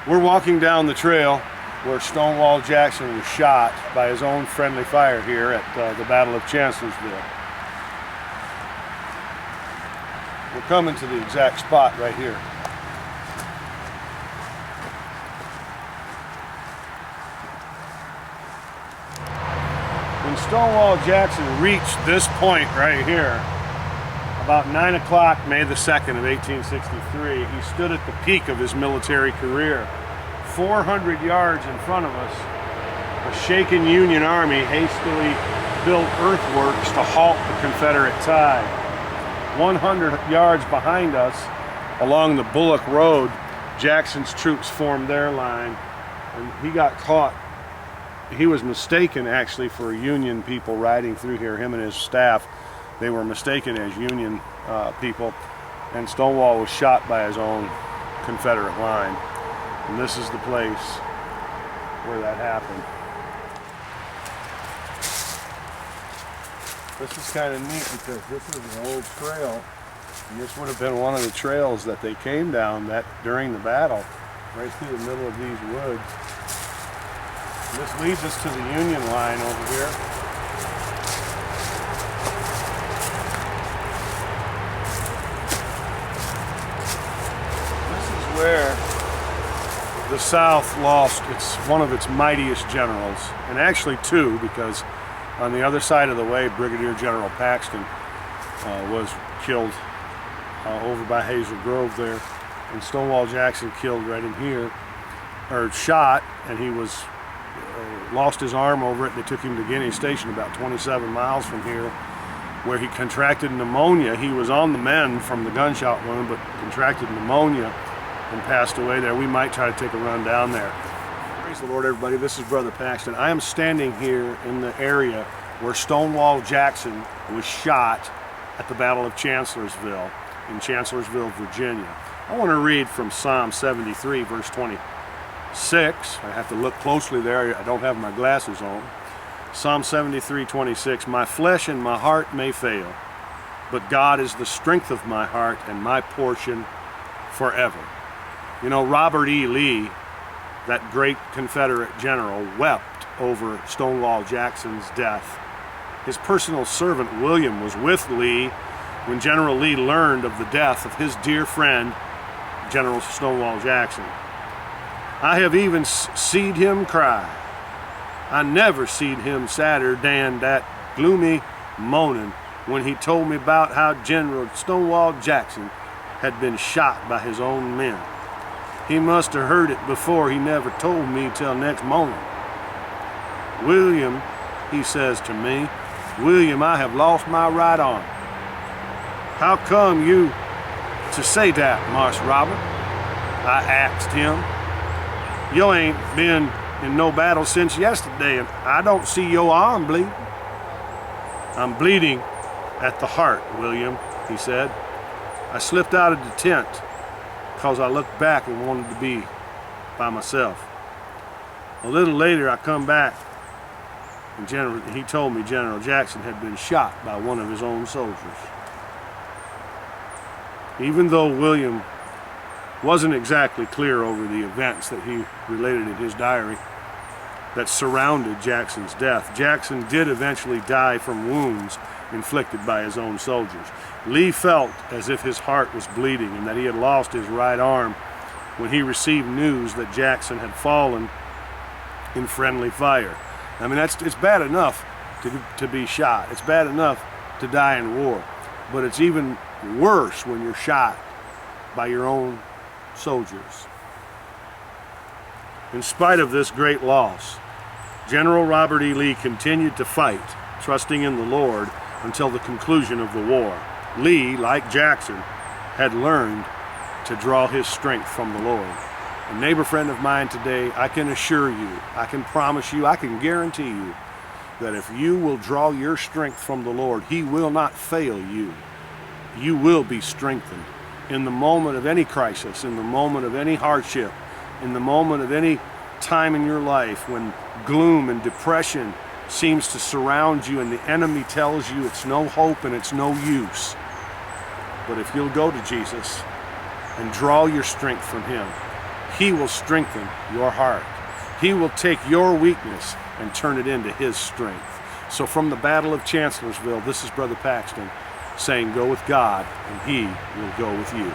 We're walking down the trail where Stonewall Jackson was shot by his own friendly fire here at the Battle of Chancellorsville. We're coming to the exact spot right here. When Stonewall Jackson reached this point right here, about 9 o'clock, May the 2nd of 1863, he stood at the peak of his military career. 400 yards in front of us, a shaken Union Army hastily built earthworks to halt the Confederate tide. 100 yards behind us, along the Bullock Road, Jackson's troops formed their line, and he got caught. He was mistaken actually for Union people riding through here, him and his staff. They were mistaken as Union people, and Stonewall was shot by his own Confederate line. And this is the place where that happened. This is kind of neat because this is an old trail, and this would have been one of the trails that they came down during the battle, right through the middle of these woods. This leads us to the Union line over here. This is where the South lost one of its mightiest generals, and actually two, because on the other side of the way, Brigadier General Paxton was killed over by Hazel Grove there, and Stonewall Jackson killed right in here, or shot, and he was lost his arm over it. They took him to Guinea Station, about 27 miles from here, where he contracted pneumonia. He was on the mend from the gunshot wound, but contracted pneumonia and passed away there. We might try to take a run down there. Praise the Lord, everybody. This is Brother Paxton. I am standing here in the area where Stonewall Jackson was shot at the Battle of Chancellorsville in Chancellorsville, Virginia. I want to read from Psalm 73, verse 26. I have to look closely there. I don't have my glasses on. Psalm 73, 26. My flesh and my heart may fail, but God is the strength of my heart and my portion forever. You know, Robert E. Lee, that great Confederate general, wept over Stonewall Jackson's death. His personal servant, William, was with Lee when General Lee learned of the death of his dear friend, General Stonewall Jackson. I have even seed him cry. I never seed him sadder than that gloomy moaning when he told me about how General Stonewall Jackson had been shot by his own men. He must have heard it before. He never told me till next morning. William, he says to me, William, I have lost my right arm. How come you to say that, Marse Robert? I asked him. You ain't been in no battle since yesterday, and I don't see your arm bleed. I'm bleeding at the heart, William, he said. I slipped out of the tent because I looked back and wanted to be by myself. A little later, I come back, and he told me General Jackson had been shot by one of his own soldiers. Even though William wasn't exactly clear over the events that he related in his diary that surrounded Jackson's death, Jackson did eventually die from wounds inflicted by his own soldiers. Lee felt as if his heart was bleeding and that he had lost his right arm when he received news that Jackson had fallen in friendly fire. I mean, it's bad enough to be shot. It's bad enough to die in war, but it's even worse when you're shot by your own soldiers. In spite of this great loss, General Robert E. Lee continued to fight, trusting in the Lord until the conclusion of the war. Lee, like Jackson, had learned to draw his strength from the Lord. A neighbor friend of mine today, I can assure you, I can promise you, I can guarantee you that if you will draw your strength from the Lord, He will not fail you. You will be strengthened in the moment of any crisis, in the moment of any hardship, in the moment of any time in your life when gloom and depression seems to surround you and the enemy tells you it's no hope and it's no use. But if you'll go to Jesus and draw your strength from Him, He will strengthen your heart. He will take your weakness and turn it into His strength. So from the Battle of Chancellorsville, this is Brother Paxton saying, go with God, and He will go with you.